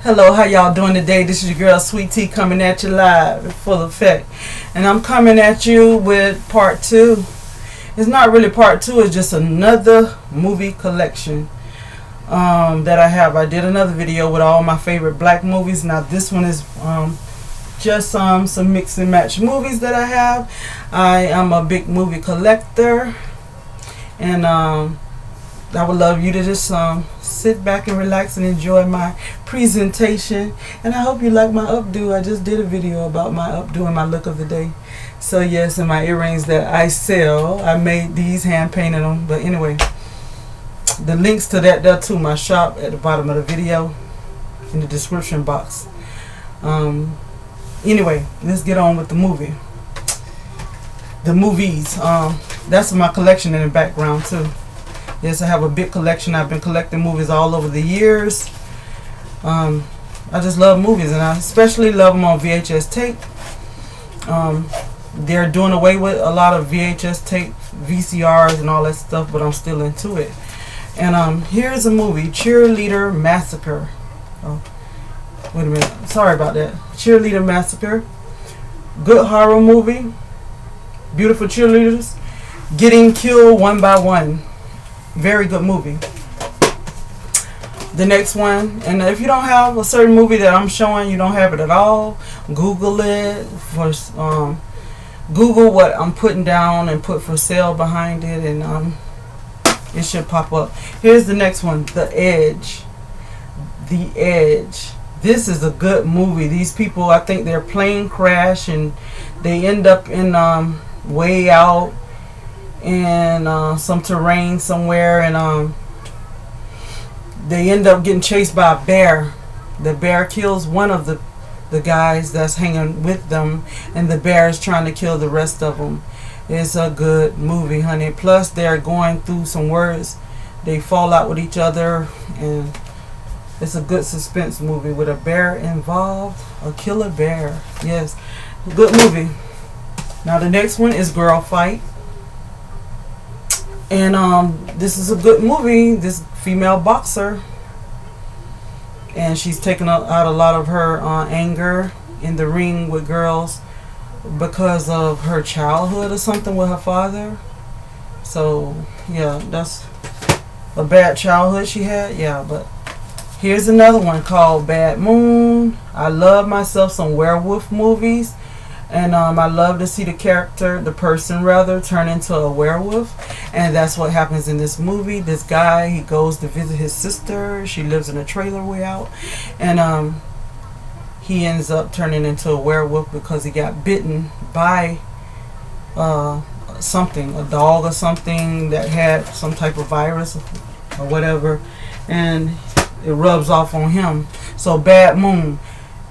Hello, how y'all doing today? This is your girl Sweet Tea coming at you live in full effect. And I'm coming at you with part two. It's not really part two, it's just another movie collection that I have. I did another video with all my favorite black movies. Now this one is just some mix and match movies that I have. I am a big movie collector, and I would love you to just sit back and relax and enjoy my presentation. And I hope you like my updo. I just did a video about my updo and my look of the day. So yes, and my earrings that I sell. I made these, hand painted them. But anyway, the links to that there too, my shop, at the bottom of the video in the description box. Anyway, let's get on with the movie. The movies. That's my collection in the background too. Yes, I have a big collection. I've been collecting movies all over the years. I just love movies, and I especially love them on VHS tape. They're doing away with a lot of VHS tape, VCRs, and all that stuff, but I'm still into it. And here's a movie, Cheerleader Massacre. Oh, wait a minute. Sorry about that. Cheerleader Massacre. Good horror movie. Beautiful cheerleaders getting killed one by one. Very good movie. The next one, and if you don't have a certain movie that I'm showing, you don't have it at all, Google it. For Google what I'm putting down and put for sale behind it, and it should pop up. Here's the next one, The Edge. The Edge. This is a good movie. These people, I think their plane crash and they end up in way out in some terrain somewhere, and they end up getting chased by a bear. The bear kills one of the guys that's hanging with them, and the bear is trying to kill the rest of them. It's a good movie, honey. Plus they're going through some words. They fall out with each other, and it's a good suspense movie with a bear involved, a killer bear. Yes, good movie. Now the next one is Girl Fight. And this is a good movie. This female boxer, and she's taking out a lot of her anger in the ring with girls because of her childhood or something with her father. So yeah, that's a bad childhood she had. Yeah, but here's another one called Bad Moon. I love myself some werewolf movies. And I love to see the person rather, turn into a werewolf. And that's what happens in this movie. This guy, he goes to visit his sister. She lives in a trailer way out. And he ends up turning into a werewolf because he got bitten by something, a dog or something that had some type of virus or whatever. And it rubs off on him. So Bad Moon.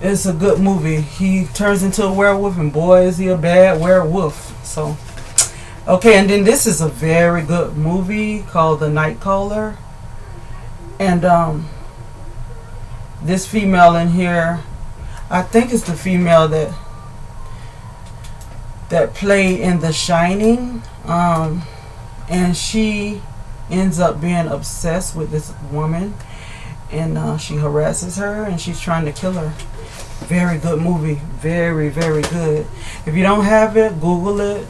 It's a good movie. He turns into a werewolf, and boy, is he a bad werewolf. So, okay, and then this is a very good movie called The Night Caller. And this female in here, I think it's the female that played in The Shining. And she ends up being obsessed with this woman, and she harasses her, and she's trying to kill her. Very good movie. Very, very good. If you don't have it, Google it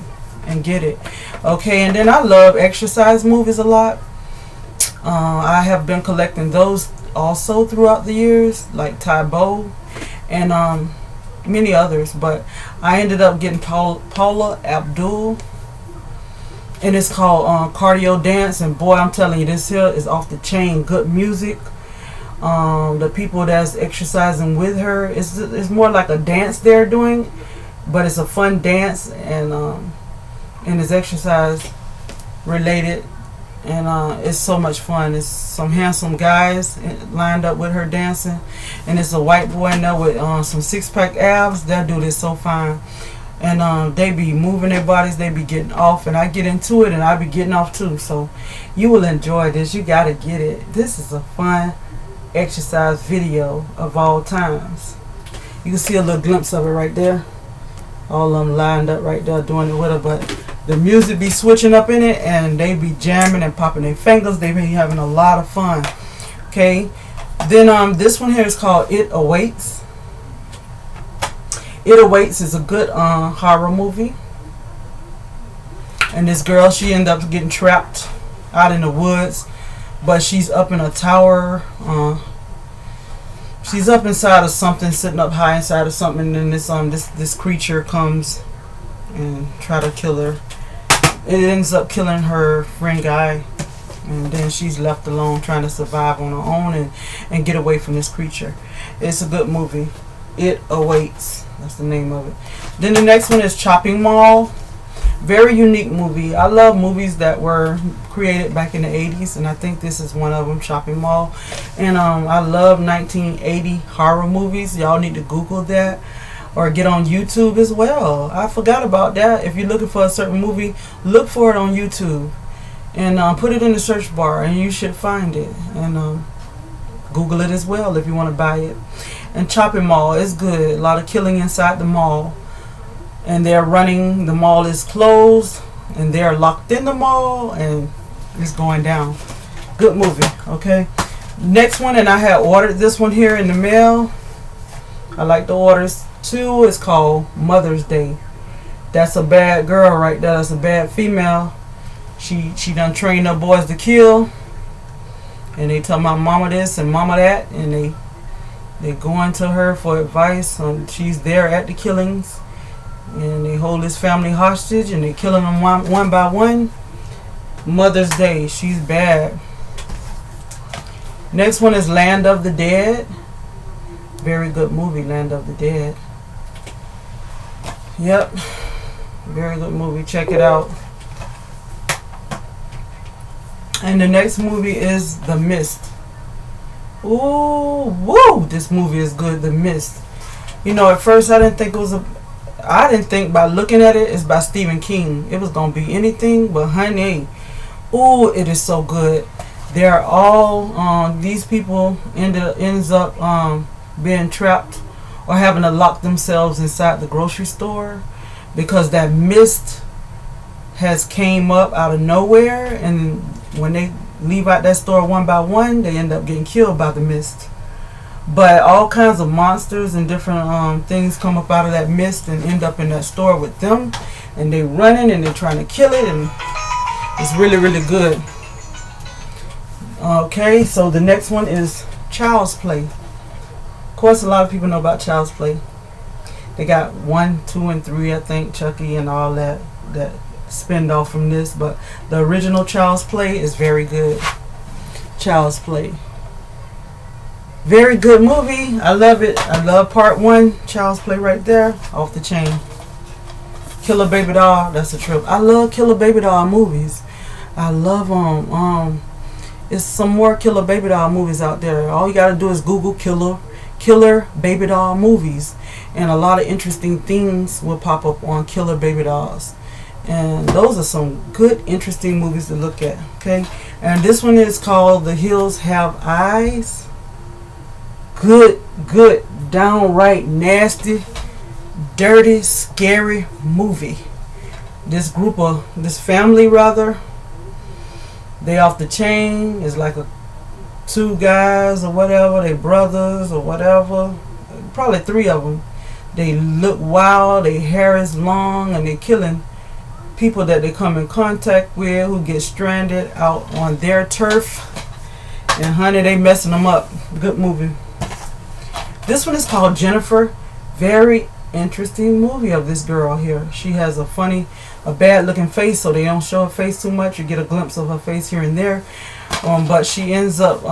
and get it. Okay, and then I love exercise movies a lot. I have been collecting those also throughout the years, like Tae Bo and many others. But I ended up getting Paula Abdul, and it's called Cardio Dance. And boy, I'm telling you, this here is off the chain. Good music. The people that's exercising with her, it's more like a dance they're doing, but it's a fun dance, and it's exercise related, and it's so much fun. It's some handsome guys lined up with her dancing, and it's a white boy in there with some six-pack abs. That dude is so fine, and they be moving their bodies, they be getting off, and I get into it, and I be getting off too. So you will enjoy this. You gotta get it. This is a fun exercise video of all times. You can see a little glimpse of it right there. All of them lined up right there doing it with her, but the music be switching up in it, and they be jamming and popping their fingers. They be having a lot of fun. Okay, Then this one here is called It Awaits. It Awaits is a good horror movie. And this girl, she ended up getting trapped out in the woods, but she's up in a tower. She's up inside of something, sitting up high inside of something, and then this creature comes and try to kill her. It ends up killing her friend guy, and then she's left alone trying to survive on her own and get away from this creature. It's a good movie. It Awaits. That's the name of it. Then the next one is Chopping Mall. Very unique movie. I love movies that were created back in the 80s, and I think this is one of them, Chopping Mall. And I love 1980 horror movies. Y'all need to Google that or get on YouTube as well. I forgot about that. If you're looking for a certain movie, look for it on YouTube and put it in the search bar, and you should find it. And Google it as well if you want to buy it. And Chopping Mall is good. A lot of killing inside the mall. And they're running, the mall is closed, and they're locked in the mall, and it's going down. Good movie, okay? Next one, and I had ordered this one here in the mail. I like the orders too. It's called Mother's Day. That's a bad girl right there. That's a bad female. She done trained her boys to kill, and they tell my mama this and mama that, and they going to her for advice. She's there at the killings. And they hold his family hostage, and they killing them one by one. Mother's Day, she's bad. Next one is Land of the Dead. Very good movie, Land of the Dead. Yep, very good movie. Check it out. And the next movie is The Mist. Ooh, woo! This movie is good, The Mist. You know, at first I didn't think by looking at it, it's by Stephen King. It was going to be anything, but honey, ooh, it is so good. They're all, these people ends up being trapped or having to lock themselves inside the grocery store because that mist has came up out of nowhere, and when they leave out that store one by one, they end up getting killed by the mist. But all kinds of monsters and different things come up out of that mist and end up in that store with them. And they running and they're trying to kill it. And it's really, really good. Okay, so the next one is Child's Play. Of course, a lot of people know about Child's Play. They got 1, 2, and 3, I think, Chucky and all that spin off from this. But the original Child's Play is very good. Child's Play. Very good movie. I love it. I love part 1. Child's Play right there. Off the chain. Killer Baby Doll. That's a trip. I love Killer Baby Doll movies. I love them. There's some more Killer Baby Doll movies out there. All you gotta do is Google Killer Baby Doll movies. And a lot of interesting things will pop up on Killer Baby Dolls. And those are some good, interesting movies to look at. Okay. And this one is called The Hills Have Eyes. Good, downright nasty, dirty, scary movie. This family rather, they off the chain. It's like two guys or whatever, they brothers or whatever, probably 3 of them. They look wild, their hair is long, and they're killing people that they come in contact with who get stranded out on their turf. And honey, they messing them up. Good movie. This one is called Jennifer. Very interesting movie of this girl here. She has a bad looking face, so they don't show her face too much. You get a glimpse of her face here and there. But she ends up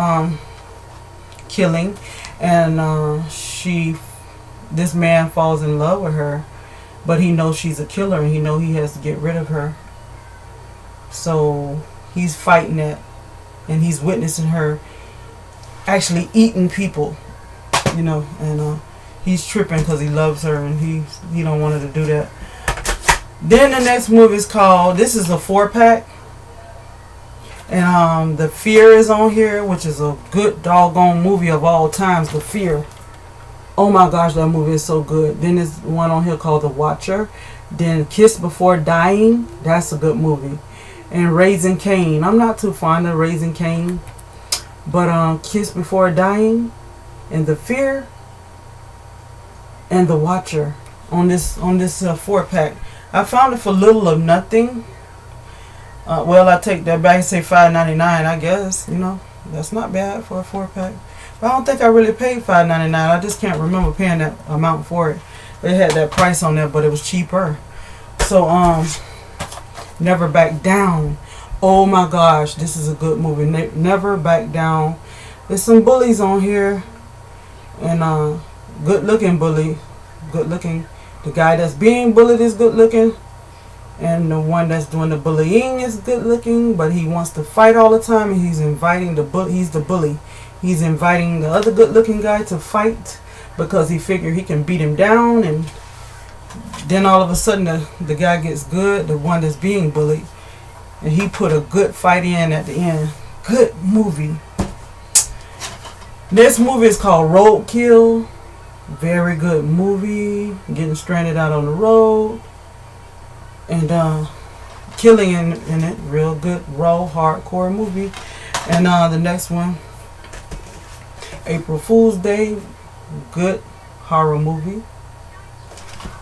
killing, and this man falls in love with her, but he knows she's a killer, and he knows he has to get rid of her. So he's fighting that, and he's witnessing her actually eating people. And he's tripping because he loves her, and he don't want her to do that. Then the next movie is called, this is a 4-pack, and The Fear is on here, which is a good doggone movie of all times. The Fear, oh my gosh, that movie is so good. Then there's one on here called The Watcher. Then Kiss Before Dying, that's a good movie. And Raising Cain, I'm not too fond of Raising Cain, But Kiss Before Dying and The Fear and The Watcher on this 4-pack. I found it for little or nothing. Well, I take that back and say $5.99. I guess that's not bad for a 4-pack. But I don't think I really paid $5.99. I just can't remember paying that amount for it. They had that price on there, but it was cheaper. So Never Back Down. Oh my gosh, this is a good movie. Never Back Down. There's some bullies on here, and good looking bully, good looking. The guy that's being bullied is good looking, and the one that's doing the bullying is good looking. But he wants to fight all the time, and he's inviting he's the bully. He's inviting the other good looking guy to fight because he figured he can beat him down, and then all of a sudden the guy gets good, the one that's being bullied, and he put a good fight in at the end. Good movie. This movie is called Roadkill. Very good movie. Getting stranded out on the road. And killing in it. Real good, raw, hardcore movie. And the next one, April Fool's Day. Good horror movie.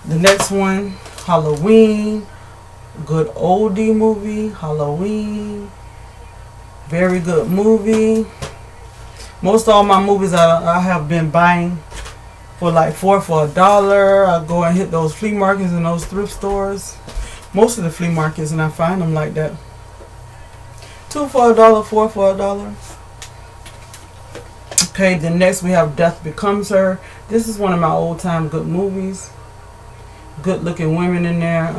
The next one, Halloween. Good oldie movie. Halloween. Very good movie. Most all my movies I have been buying for like $4 for $1. I go and hit those flea markets and those thrift stores. Most of the flea markets, and I find them like that. 2 for $1, 4 for $1. Okay, then next we have Death Becomes Her. This is one of my old time good movies. Good looking women in there.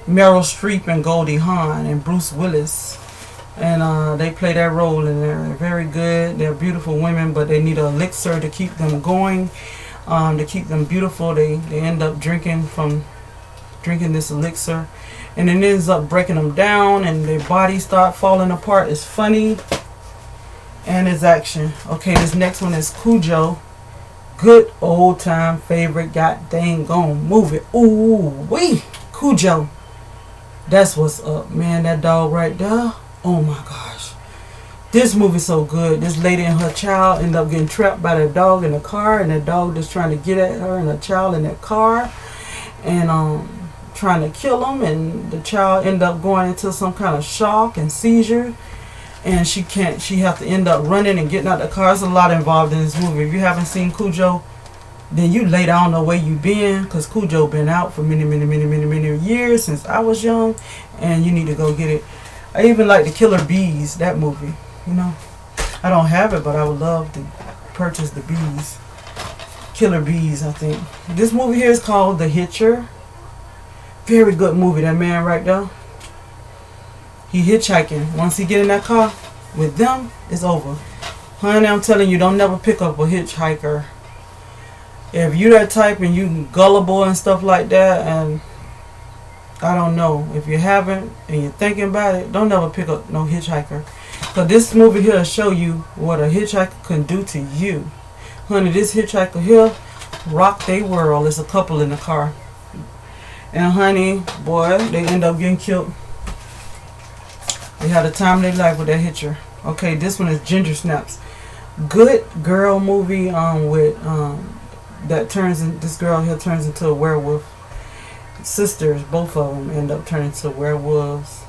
Meryl Streep and Goldie Hawn and Bruce Willis. And they play that role in there. They're very good. They're beautiful women, but they need an elixir to keep them going, to keep them beautiful. They end up drinking this elixir, and it ends up breaking them down, and their bodies start falling apart. It's funny, and it's action. Okay, this next one is Cujo. Good old time favorite. God dang gone movie. Ooh wee, Cujo. That's what's up, man. That dog right there. Oh my gosh. This movie's so good. This lady and her child end up getting trapped by the dog in the car, and the dog just trying to get at her and her child in that car, and trying to kill them, and the child end up going into some kind of shock and seizure, and she have to end up running and getting out the car. There's a lot involved in this movie. If you haven't seen Cujo, then you late. I don't know where you been, because Cujo been out for many years, since I was young, and you need to go get it. I even like the Killer Bees, that movie. I don't have it, but I would love to purchase the Bees. Killer Bees, I think. This movie here is called The Hitcher. Very good movie. That man right there, he hitchhiking. Once he get in that car with them, it's over. Honey, I'm telling you, don't never pick up a hitchhiker. If you that type and you gullible and stuff like that, and I don't know, if you haven't and you're thinking about it, don't never pick up no hitchhiker. Because this movie here will show you what a hitchhiker can do to you. Honey, this hitchhiker here rock their world. There's a couple in the car. And honey, boy, they end up getting killed. They had a time of their life with that hitcher. Okay, this one is Ginger Snaps. Good girl movie with this girl here turns into a werewolf. Sisters, both of them end up turning into werewolves,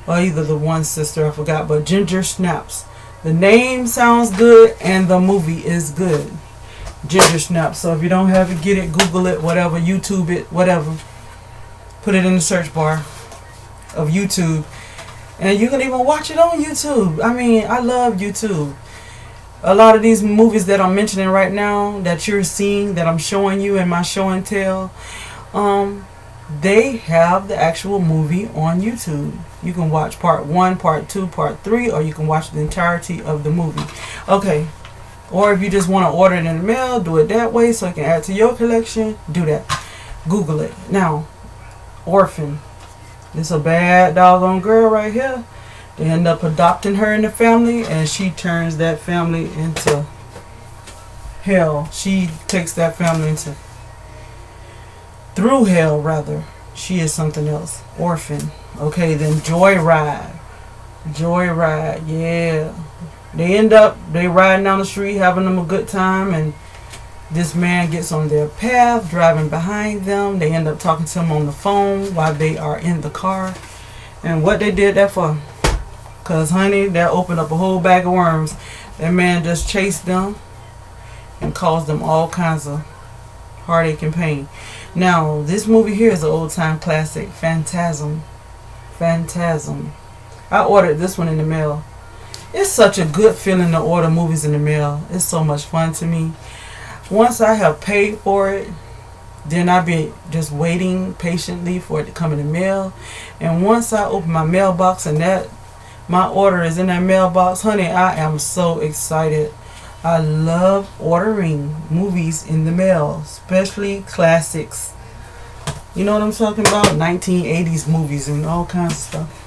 or either the one sister, I forgot, but Ginger Snaps. The name sounds good and the movie is good. Ginger Snaps. So if you don't have it, get it, Google it, whatever, YouTube it, whatever. Put it in the search bar of YouTube, and you can even watch it on YouTube. I mean, I love YouTube. A lot of these movies that I'm mentioning right now, that you're seeing, that I'm showing you in my show and tell, they have the actual movie on YouTube. You can watch part 1, part 2, part 3, or you can watch the entirety of the movie. Okay. Or if you just want to order it in the mail, do it that way so it can add to your collection. Do that. Google it. Now, Orphan. This is a bad doggone girl right here. They end up adopting her in the family, and she turns that family into hell. She takes that family through hell, rather. She is something else. Orphan. Okay, then Joyride. Joyride, yeah. They riding down the street having them a good time, and this man gets on their path, driving behind them. They end up talking to him on the phone while they are in the car. And what they did that for? Because, honey, that opened up a whole bag of worms. That man just chased them and caused them all kinds of heartache and pain. Now, this movie here is an old-time classic, Phantasm. Phantasm. I ordered this one in the mail. It's such a good feeling to order movies in the mail. It's so much fun to me. Once I have paid for it, then I be just waiting patiently for it to come in the mail. And once I open my mailbox and that my order is in that mailbox, honey, I am so excited. I love ordering movies in the mail, especially classics. You know what I'm talking about? 1980s movies and all kinds of stuff.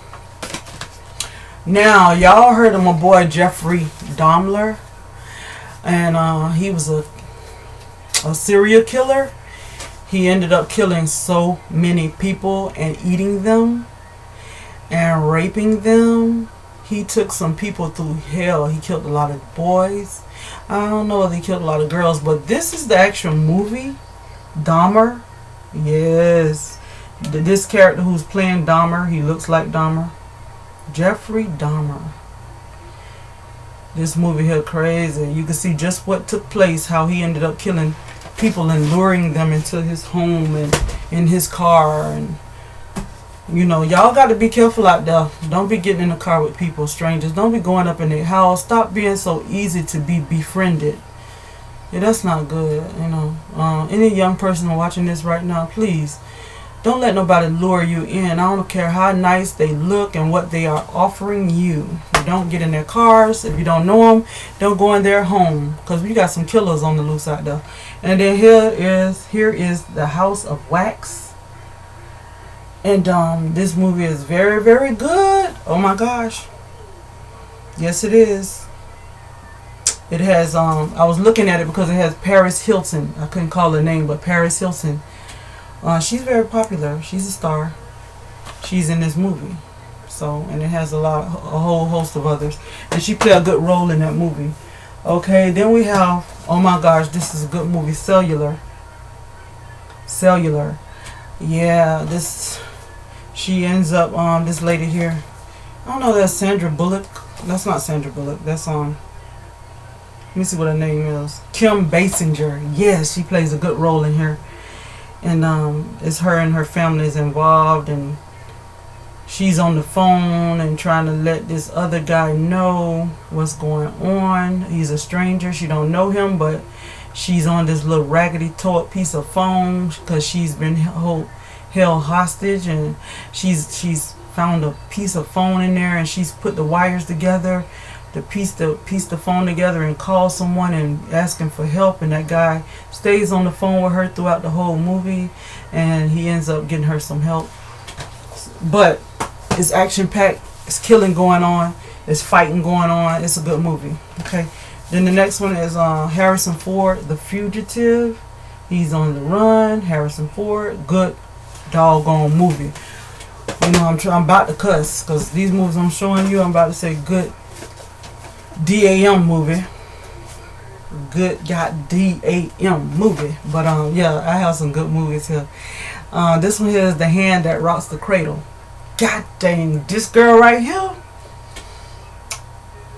Now, y'all heard of my boy Jeffrey Dahmer, and he was a serial killer. He ended up killing so many people and eating them and raping them. He took some people through hell. He killed a lot of boys. I don't know if he killed a lot of girls, but this is the actual movie, Dahmer. Yes, this character who's playing Dahmer, he looks like Dahmer. Jeffrey Dahmer. This movie here crazy. You can see just what took place, how he ended up killing people and luring them into his home and in his car. And you know, y'all got to be careful out there. Don't be getting in the car with people, strangers. Don't be going up in their house. Stop being so easy to be befriended. Yeah, that's not good. You know, any young person watching this right now, please don't let nobody lure you in. I don't care how nice they look and what they are offering you. Don't get in their cars. If you don't know them, don't go in their home, because we got some killers on the loose out there. And then here is The House of Wax. And this movie is very, very good. Oh my gosh. Yes, it is. It has I was looking at it because it has Paris Hilton. I couldn't call her name, but Paris Hilton. She's very popular. She's a star. She's in this movie. So, and it has a whole host of others. And she played a good role in that movie. Okay, then we have, oh my gosh, this is a good movie, Cellular. Cellular. Yeah, she ends up, this lady here. I don't know, that's Sandra Bullock. That's not Sandra Bullock. That's, let me see what her name is. Kim Basinger. Yes, she plays a good role in here. And it's her and her family is involved, and she's on the phone and trying to let this other guy know what's going on. He's a stranger. She don't know him, but she's on this little raggedy tore piece of phone because she's been held hostage, and she's found a piece of phone in there, and she's put the wires together to piece the phone together and call someone and asking for help. And that guy stays on the phone with her throughout the whole movie, and he ends up getting her some help. But it's action packed. It's killing going on. It's fighting going on. It's a good movie. Okay. Then the next one is Harrison Ford, The Fugitive. He's on the run. Harrison Ford, good doggone movie. You know, I'm about to cuss because these movies I'm showing you, I'm about to say good DAM movie. Good got DAM movie. But yeah, I have some good movies here. This one here is The Hand That Rocks the Cradle. God dang, this girl right here.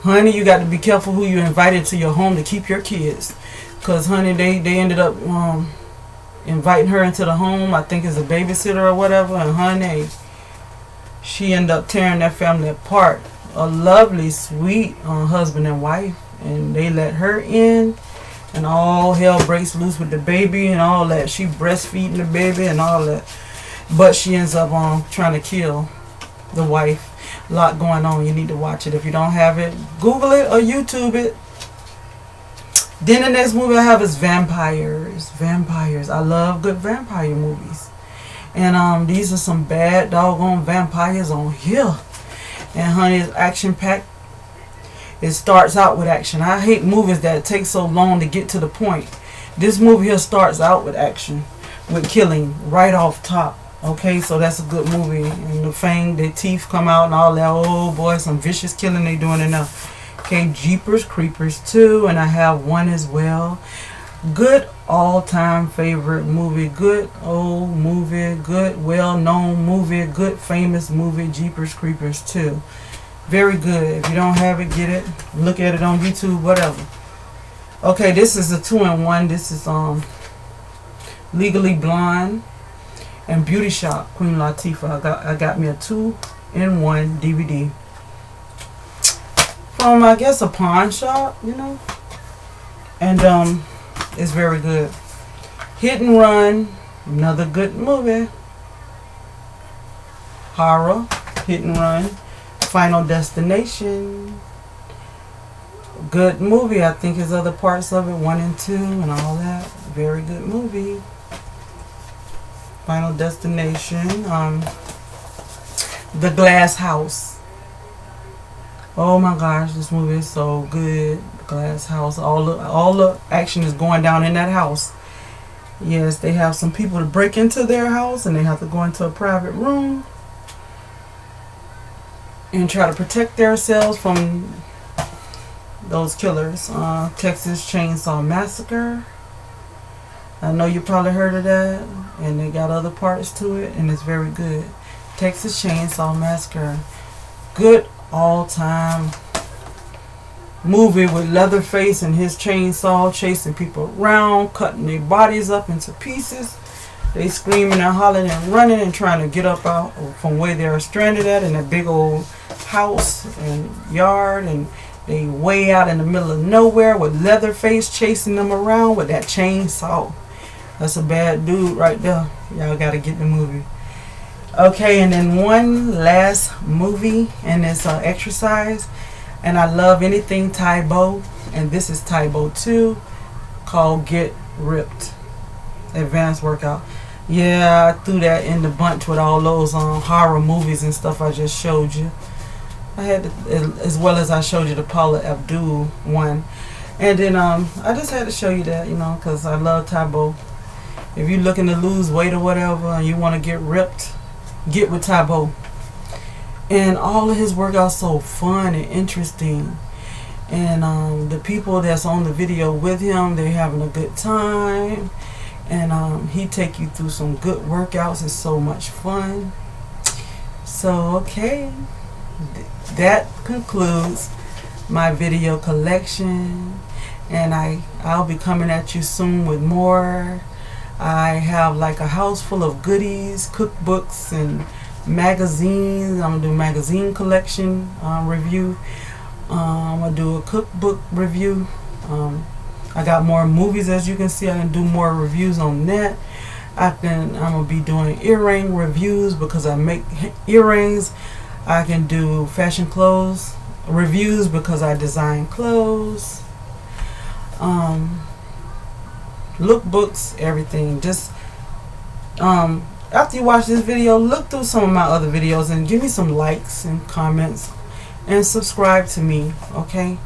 Honey, you got to be careful who you invited to your home to keep your kids. Because, honey, they ended up inviting her into the home, I think as a babysitter or whatever. And, honey, she ended up tearing that family apart. A lovely, sweet husband and wife. And they let her in. And all hell breaks loose with the baby and all that. She breastfeeding the baby and all that. But she ends up trying to kill the wife. A lot going on. You need to watch it. If you don't have it, Google it or YouTube it. Then the next movie I have is Vampires. Vampires. I love good vampire movies. And these are some bad doggone vampires on here. And honey, it's action packed. It starts out with action. I hate movies that take so long to get to the point. This movie here starts out with action, with killing right off top. Okay, so that's a good movie. And the fang, the teeth come out and all that. Oh boy, some vicious killing they doing in there. Okay, Jeepers Creepers 2, and I have one as well. Good all-time favorite movie. Good old movie. Good well-known movie. Good famous movie. Jeepers Creepers 2. Very good. If you don't have it, get it. Look at it on YouTube, whatever. Okay, this is a 2-in-1. This is Legally Blonde and Beauty Shop, Queen Latifah. I got me a 2-in-1 DVD from, I guess, a pawn shop, you know. And it's very good. Hit and Run, another good movie. Horror, Hit and Run. Final Destination, good movie. I think there's other parts of it, 1 and 2 and all that. Very good movie. Final Destination. The Glass House. Oh my gosh, this movie is so good. The Glass House. All the action is going down in that house. Yes, they have some people to break into their house and they have to go into a private room and try to protect themselves from those killers. Texas Chainsaw Massacre. I know you probably heard of that, and they got other parts to it, and it's very good. Texas Chainsaw Massacre. Good all-time movie with Leatherface and his chainsaw chasing people around, cutting their bodies up into pieces. They screaming and hollering and running and trying to get up out from where they are stranded at in a big old house and yard, and they way out in the middle of nowhere with Leatherface chasing them around with that chainsaw. That's a bad dude right there. Y'all gotta get the movie. Okay, and then one last movie, and it's Exercise. And I love anything Tae Bo, and this is Tae Bo 2, called Get Ripped. Advanced workout. Yeah, I threw that in the bunch with all those horror movies and stuff I just showed you. I had to, as well as I showed you the Paula Abdul one. And then I just had to show you that, you know, because I love Tae Bo. If you're looking to lose weight or whatever and you want to get ripped, get with Tae Bo. And all of his workouts so fun and interesting. And the people that's on the video with him, they're having a good time. And he take you through some good workouts. It's so much fun. So, okay. That concludes my video collection. And I'll be coming at you soon with more. I have like a house full of goodies, cookbooks, and magazines. I'm going to do a magazine collection review. I'm going to do a cookbook review. I got more movies, as you can see. I can do more reviews on that. I'm going to be doing earring reviews because I make earrings. I can do fashion clothes reviews because I design clothes. Lookbooks, everything. Just after you watch this video, look through some of my other videos and give me some likes and comments and subscribe to me, okay?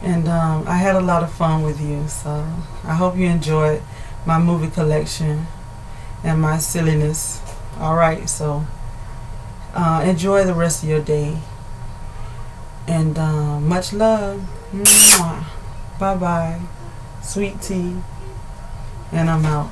And I had a lot of fun with you, so I hope you enjoyed my movie collection and my silliness. Alright, so enjoy the rest of your day, and much love. Mwah. Bye bye, sweet tea, and I'm out.